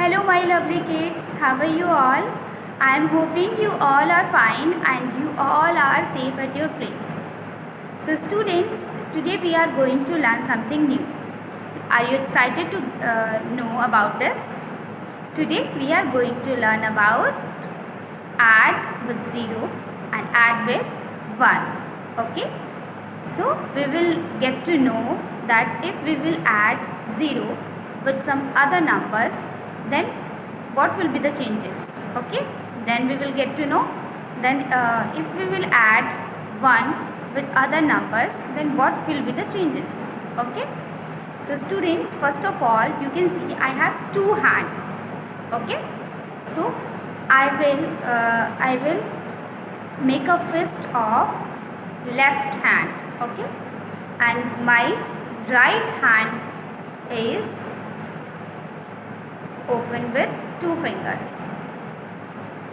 Hello my lovely kids, how are you all? I am hoping you all are fine and you all are safe at your place. So students, today we are going to learn something new. Are you excited to know about this? Today we are going to learn about add with 0 and add with 1. Okay? So we will get to know that if we will add 0 with some other numbers, then what will be the changes. Okay, then we will get to know. Then if we will add 1 with other numbers, then what will be the changes. Okay, so students, first of all you can see I have two hands. Okay, so I will make a fist of left hand. Okay, and my right hand is open with two fingers.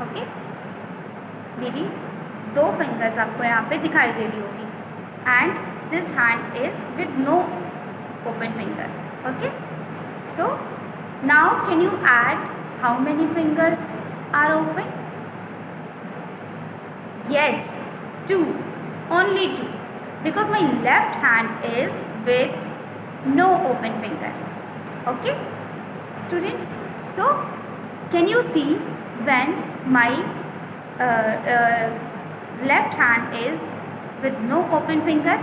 Okay, मेरी दो fingers आपको यहाँ पे दिखाई दे रही होगी and this hand is with no open finger. Okay, so now can you add how many fingers are open? Yes, 2, only 2, because my left hand is with no open finger. Okay students, so can you see when my left hand is with no open finger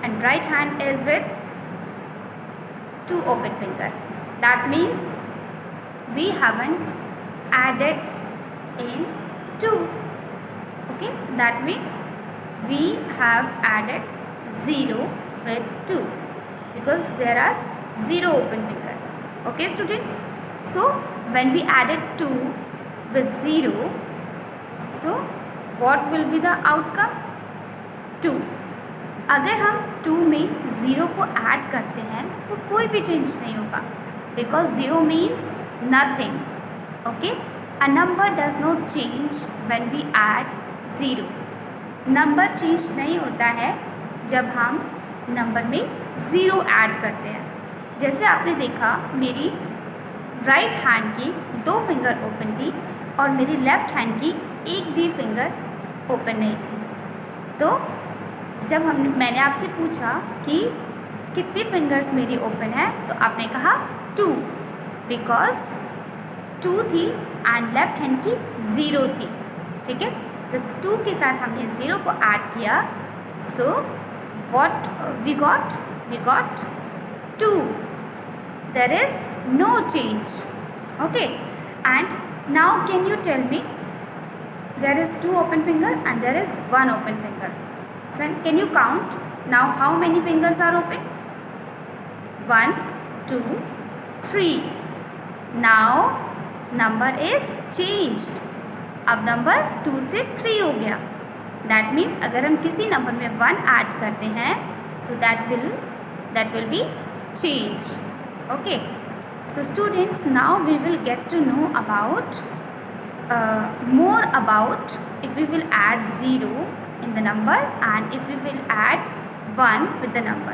and right hand is with two open finger, that means we haven't added in 2. Okay, that means we have added 0 with 2 because there are 0 open finger. Okay students, so when we added 2 with 0, so what will be the outcome? 2. अगर हम 2 में 0 को add करते हैं तो कोई भी change नहीं होगा because 0 means nothing. Okay, a number does not change when we add 0. Number change नहीं होता है जब हम नंबर में 0 ऐड करते हैं. जैसे आपने देखा मेरी राइट हैंड की 2 फिंगर ओपन थी और मेरी लेफ़्ट हैंड की एक भी फिंगर ओपन नहीं थी. तो जब मैंने आपसे पूछा कि कितनी फिंगर्स मेरी ओपन है तो आपने कहा 2 बिकॉज 2 थी एंड लेफ़्ट हैंड की 0 थी. ठीक है, जब 2 के साथ हमने 0 को ऐड किया so what we got 2. There is no change. Okay, and now can you tell me, there is 2 open finger and there is 1 open finger. So can you count now how many fingers are open? 1, 2, 3. Now number is changed. अब number 2 से 3 हो गया. That means अगर हम किसी number में 1 add करते हैं so that will be change. Okay, so students, now we will get to know about more about if we will add 0 in the number and if we will add 1 with the number.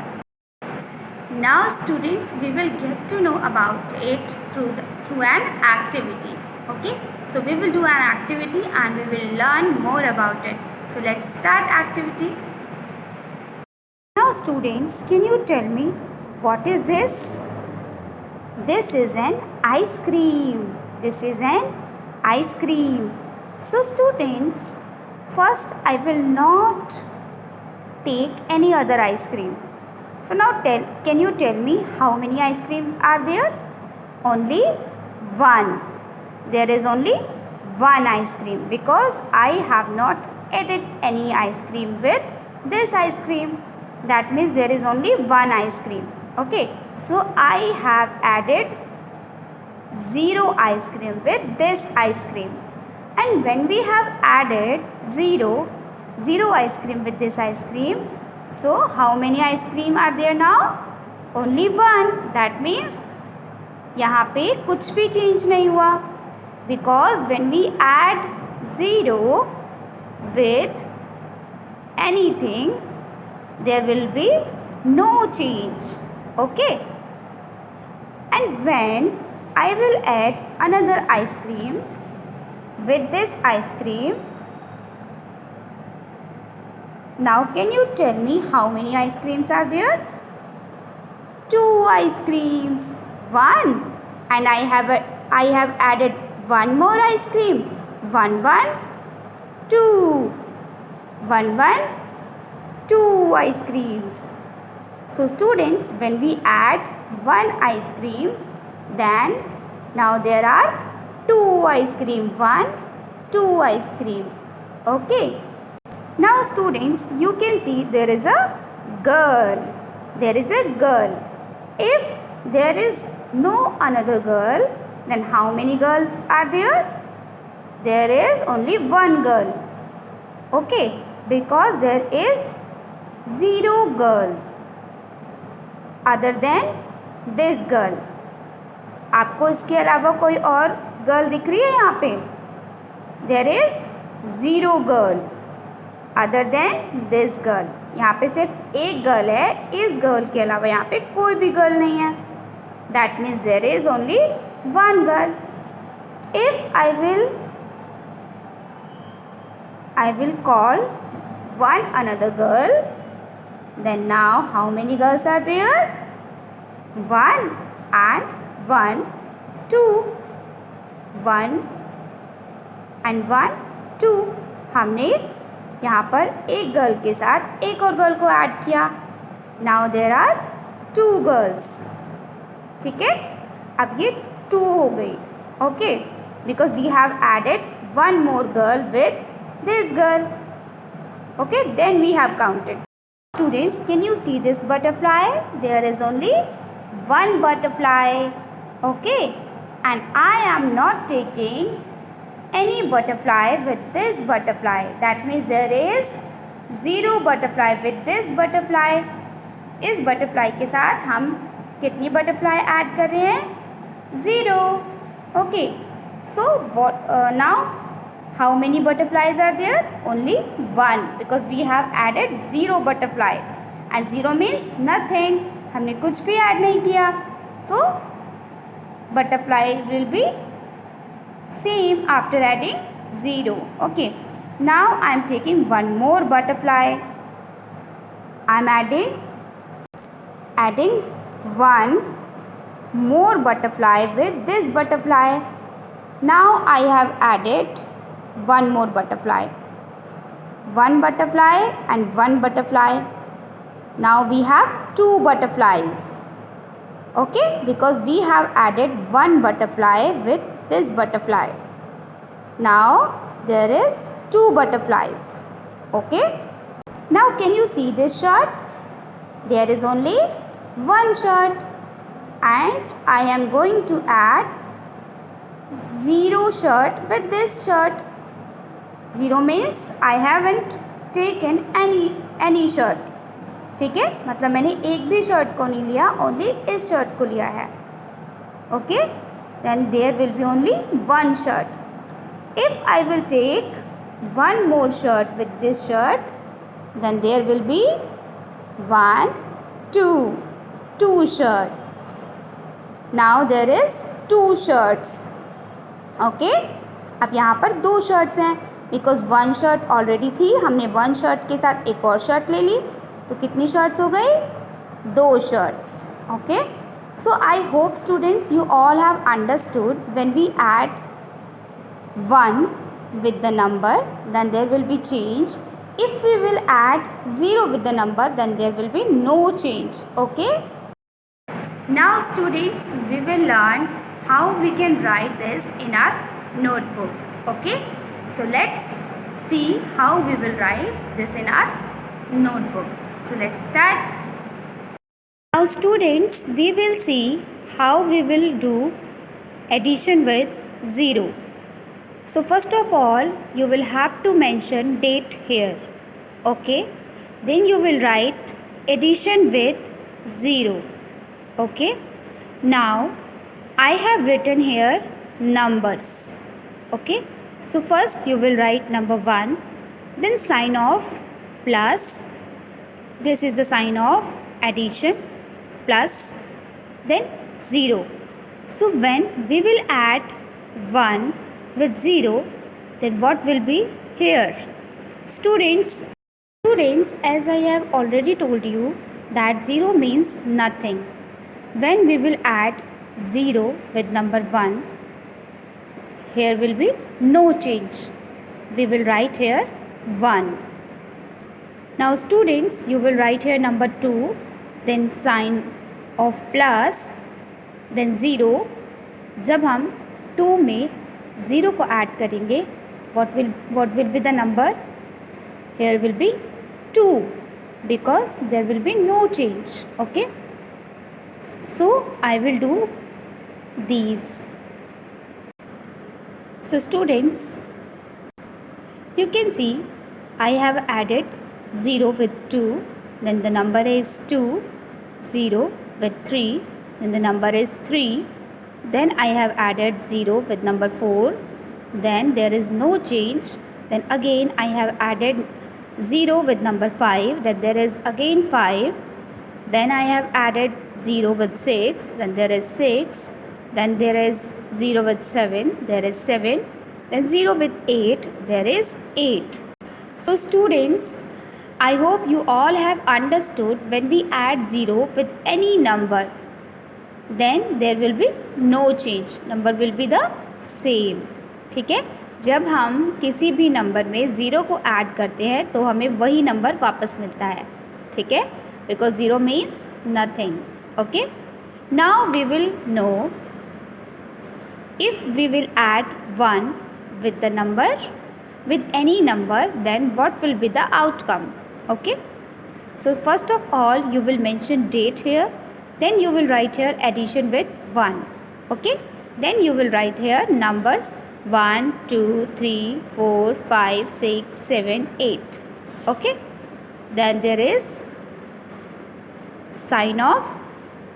Now students, we will get to know about it through an activity. Okay, so we will do an activity and we will learn more about it. So let's start activity. Now students, can you tell me what is this? This is an ice cream. This is an ice cream. So students, first I will not take any other ice cream. So now can you tell me how many ice creams are there? Only 1. There is only 1 ice cream because I have not added any ice cream with this ice cream. That means there is only 1 ice cream. Okay, so I have added 0 ice cream with this ice cream. And when we have added 0 ice cream with this ice cream, so how many ice cream are there now? Only 1. That means यहाँ पे कुछ भी change नहीं हुआ because when we add 0 with anything there will be no change. Okay, and when I will add another ice cream. With this ice cream, now can you tell me how many ice creams are there? 2 ice creams. 1. And I have added one more ice cream. 1, 1, 2. 1, 1, 2 ice creams. So students, when we add one ice cream, then now there are 2 ice cream. 1, 2 ice cream. Okay. Now students, you can see there is a girl. There is a girl. If there is no another girl, then how many girls are there? There is only one girl. Okay, because there is 0 girl other than this girl. आपको इसके अलावा कोई और girl दिख रही है यहाँ पे? There is 0 girl other than this girl. यहाँ पे सिर्फ एक गर्ल है, इस गर्ल के अलावा यहाँ पे कोई भी गर्ल नहीं है. That means there is only one girl. If I will call one another girl, then now how many girls are there? 1 and 1, 2. 1 and 1, 2. हमने यहाँ पर एक गर्ल के साथ एक और गर्ल को ऐड किया. Now there are 2 girls. ठीक है, अब ये 2 हो गई. Okay, because we have added one more girl with this girl. Okay, then we have counted. Students, can you see this butterfly? There is only one butterfly. Okay, and I am not taking any butterfly with this butterfly. That means there is 0 butterfly with this butterfly. इस butterfly के साथ हम कितनी butterfly add कर रहे हैं? 0. Okay, so what now how many butterflies are there? Only 1, because we have added 0 butterflies, and 0 means nothing. हमने कुछ भी add नहीं किया, तो butterfly will be same after adding 0. Okay, now I am taking one more butterfly. I am adding one more butterfly with this butterfly. Now I have added one more butterfly. One butterfly and one butterfly. Now we have 2 butterflies. Okay, because we have added one butterfly with this butterfly. Now there is 2 butterflies. Okay, now can you see this shirt? There is only one shirt, and I am going to add 0 shirt with this shirt. 0 means I haven't taken any shirt. ठीक है, मतलब मैंने एक भी shirt को नहीं लिया, only इस शर्ट को लिया है. Okay, then there will be only one shirt. If I will take one more shirt with this shirt, then there will be 1, 2 shirts. Now there is 2 shirts. Okay, अब यहाँ पर 2 shirts हैं, because 1 shirt already थी. हमने 1 shirt के साथ एक और shirt ले ली, तो कितनी shirts हो गई? 2 shirts. Okay, so I hope students you all have understood when we add 1 with the number, then there will be change. If we will add 0 with the number, then there will be no change. Okay, now students we will learn how we can write this in our notebook. Okay, so let's see how we will write this in our notebook. So let's start. Now students, we will see how we will do addition with 0. So first of all, you will have to mention date here. Okay, then you will write addition with 0. Okay, now I have written here numbers. Okay, so first you will write number 1, then sign of plus, this is the sign of addition, plus, then 0. So when we will add 1 with 0, then what will be here? Students, as I have already told you that 0 means nothing. When we will add 0 with number 1, here will be no change. We will write here 1. Now students, you will write here number 2, then sign of plus, then 0. जब हम 2 में 0 को add करेंगे, what will be the number? Here will be 2 because there will be no change. Okay, so I will do these. So students, you can see I have added 0 with 2, then the number is 2, 0 with 3, then the number is 3, then I have added 0 with number 4, then there is no change, then again I have added 0 with number 5, then there is again 5, then I have added 0 with 6, then there is 6, then there is 0 with 7, there is 7, then 0 with 8, there is 8. So students, I hope you all have understood when we add 0 with any number, then there will be no change. Number will be the same. ठीक है, जब हम किसी भी number में 0 को add करते हैं तो हमें वही नंबर वापस मिलता है. ठीक है, because 0 means nothing. Okay, now we will know if we will add 1 with the number, with any number, then what will be the outcome. Okay, so first of all you will mention date here, then you will write here addition with 1. Okay, then you will write here numbers 1 2 3 4 5 6 7 8. Okay, then there is sign of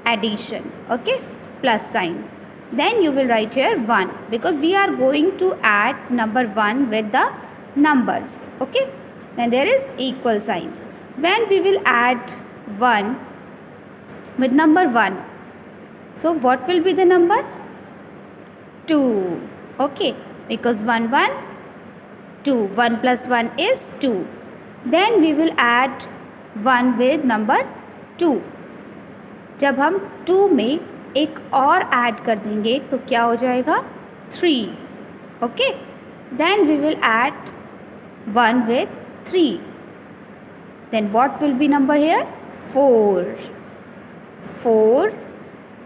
addition. Okay, plus sign. Then you will write here 1 because we are going to add number 1 with the numbers. Okay, then there is equal signs. When we will add 1 with number 1, so what will be the number? 2. Okay, because 1 1 2, 1 plus 1 is 2. Then we will add 1 with number 2. जब हम 2 में एक और add कर देंगे तो क्या हो जाएगा? 3. Okay, then we will add 1 with 3. Then what will be number here? 4. 4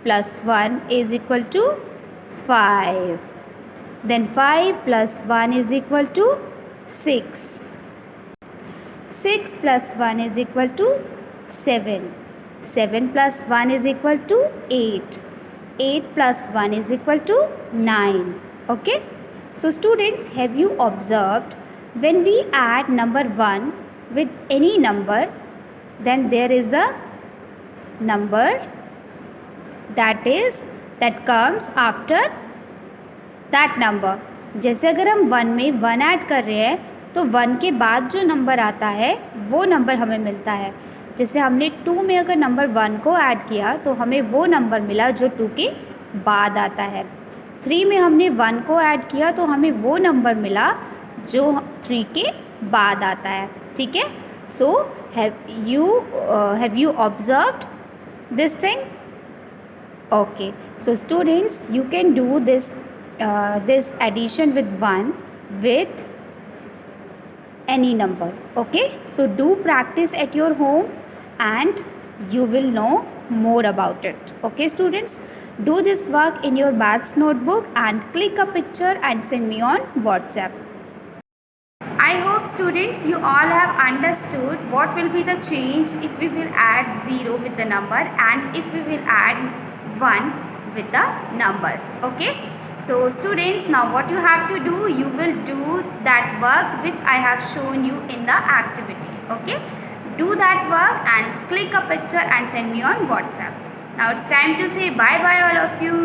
plus 1 is equal to 5. Then 5 plus 1 is equal to 6. 6 plus 1 is equal to 7. 7 plus 1 is equal to 8. 8 plus 1 is equal to 9. Okay, so students, have you observed when we add number 1 with any number, then there is a number that comes after that number. जैसे अगर हम 1 में 1 add कर रहे हैं तो 1 के बाद जो नंबर आता है वो नंबर हमें मिलता है. जैसे हमने 2 में अगर नंबर 1 को ऐड किया तो हमें वो नंबर मिला जो 2 के बाद आता है. 3 में हमने 1 को ऐड किया तो हमें वो नंबर मिला जो 3 के बाद आता है. ठीक है, so have you observed this thing? Okay, so students, you can do this addition with 1 with any number. Okay, so do practice at your home and you will know more about it. Okay students, do this work in your maths notebook and click a picture and send me on WhatsApp. I hope students you all have understood what will be the change if we will add 0 with the number and if we will add 1 with the numbers. Okay, so students, now what you have to do, you will do that work which I have shown you in the activity. Okay, do that work and click a picture and send me on WhatsApp. Now it's time to say bye bye all of you.